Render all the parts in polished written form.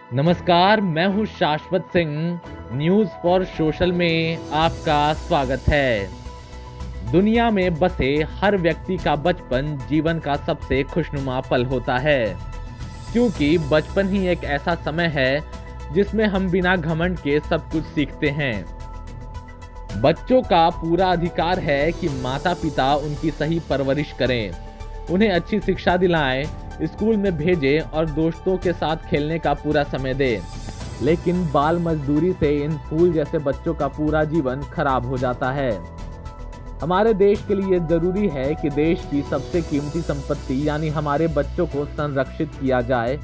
नमस्कार, मैं हूं शाश्वत सिंह। न्यूज़ फॉर सोशल में आपका स्वागत है। दुनिया में बसे हर व्यक्ति का बचपन जीवन का सबसे खुशनुमा पल होता है, क्योंकि बचपन ही एक ऐसा समय है जिसमें हम बिना घमंड के सब कुछ सीखते हैं। बच्चों का पूरा अधिकार है कि माता पिता उनकी सही परवरिश करें, उन्हें अच्छी शिक्षा दिलाएं, स्कूल में भेजें और दोस्तों के साथ खेलने का पूरा समय दें। लेकिन बाल मजदूरी से इन फूल जैसे बच्चों का पूरा जीवन खराब हो जाता है। हमारे देश के लिए जरूरी है कि देश की सबसे कीमती संपत्ति यानी हमारे बच्चों को संरक्षित किया जाए,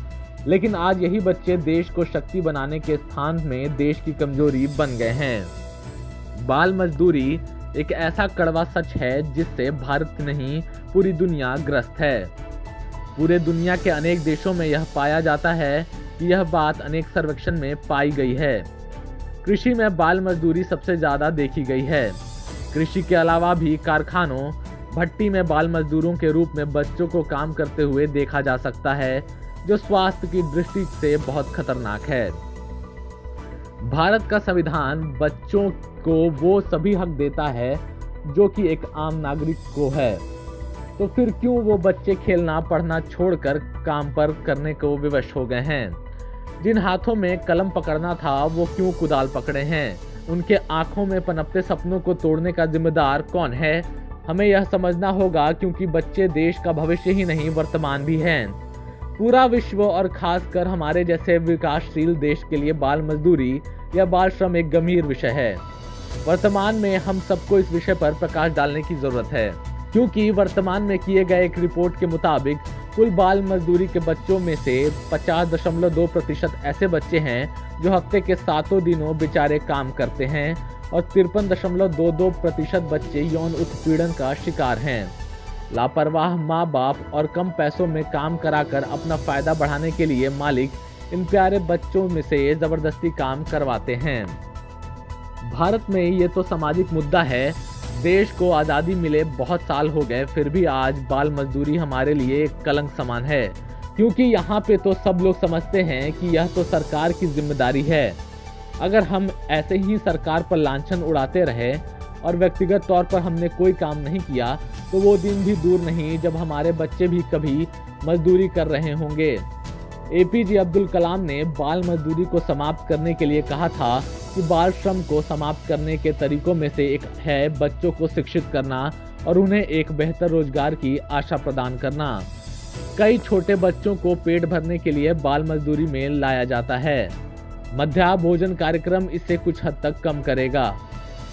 लेकिन आज यही बच्चे देश को शक्ति बनाने के स्थान में देश की कमजोरी बन गए हैं। बाल मजदूरी एक ऐसा कड़वा सच है जिससे भारत नहीं पूरी दुनिया ग्रस्त है। पूरे दुनिया के अनेक देशों में यह पाया जाता है कि यह बात अनेक सर्वेक्षण में पाई गई है। कृषि में बाल मजदूरी सबसे ज्यादा देखी गई है। कृषि के अलावा भी कारखानों, भट्टी में बाल मजदूरों के रूप में बच्चों को काम करते हुए देखा जा सकता है, जो स्वास्थ्य की दृष्टि से बहुत खतरनाक है। भारत का संविधान बच्चों को वो सभी हक देता है जो कि एक आम नागरिक को है, तो फिर क्यों वो बच्चे खेलना पढ़ना छोड़कर काम पर करने को विवश हो गए हैं। जिन हाथों में कलम पकड़ना था वो क्यों कुदाल पकड़े हैं। उनके आंखों में पनपते सपनों को तोड़ने का जिम्मेदार कौन है, हमें यह समझना होगा, क्योंकि बच्चे देश का भविष्य ही नहीं वर्तमान भी हैं। पूरा विश्व और खासकर हमारे जैसे विकासशील देश के लिए बाल मजदूरी या बाल श्रम एक गंभीर विषय है। वर्तमान में हम सबको इस विषय पर प्रकाश डालने की जरूरत है, क्योंकि वर्तमान में किए गए एक रिपोर्ट के मुताबिक कुल बाल मजदूरी के बच्चों में से 50.2% ऐसे बच्चे हैं जो हफ्ते के 7 दिनों बेचारे काम करते हैं और 53.22% बच्चे यौन उत्पीड़न का शिकार हैं। लापरवाह माँ बाप और कम पैसों में काम कराकर अपना फायदा बढ़ाने के लिए मालिक इन प्यारे बच्चों में से जबरदस्ती काम करवाते हैं। भारत में ये तो सामाजिक मुद्दा है। देश को आज़ादी मिले बहुत साल हो गए, फिर भी आज बाल मजदूरी हमारे लिए एक कलंक समान है, क्योंकि यहाँ पे तो सब लोग समझते हैं कि यह तो सरकार की जिम्मेदारी है। अगर हम ऐसे ही सरकार पर लांछन उड़ाते रहे और व्यक्तिगत तौर पर हमने कोई काम नहीं किया, तो वो दिन भी दूर नहीं जब हमारे बच्चे भी कभी मजदूरी कर रहे होंगे। एपीजे अब्दुल कलाम ने बाल मजदूरी को समाप्त करने के लिए कहा था कि बाल श्रम को समाप्त करने के तरीकों में से एक है बच्चों को शिक्षित करना और उन्हें एक बेहतर रोजगार की आशा प्रदान करना। कई छोटे बच्चों को पेट भरने के लिए बाल मजदूरी में लाया जाता है। मध्याह्न भोजन कार्यक्रम इसे कुछ हद तक कम करेगा।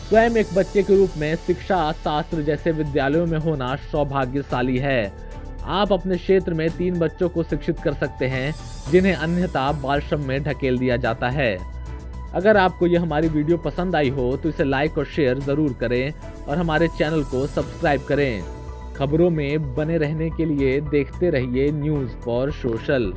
स्वयं एक बच्चे के रूप में शिक्षा शास्त्र जैसे विद्यालयों में होना सौभाग्यशाली है। आप अपने क्षेत्र में 3 बच्चों को शिक्षित कर सकते हैं जिन्हें अन्यथा बाल श्रम में ढकेल दिया जाता है। अगर आपको यह हमारी वीडियो पसंद आई हो तो इसे लाइक और शेयर जरूर करें और हमारे चैनल को सब्सक्राइब करें। खबरों में बने रहने के लिए देखते रहिए न्यूज़ फॉर सोशल।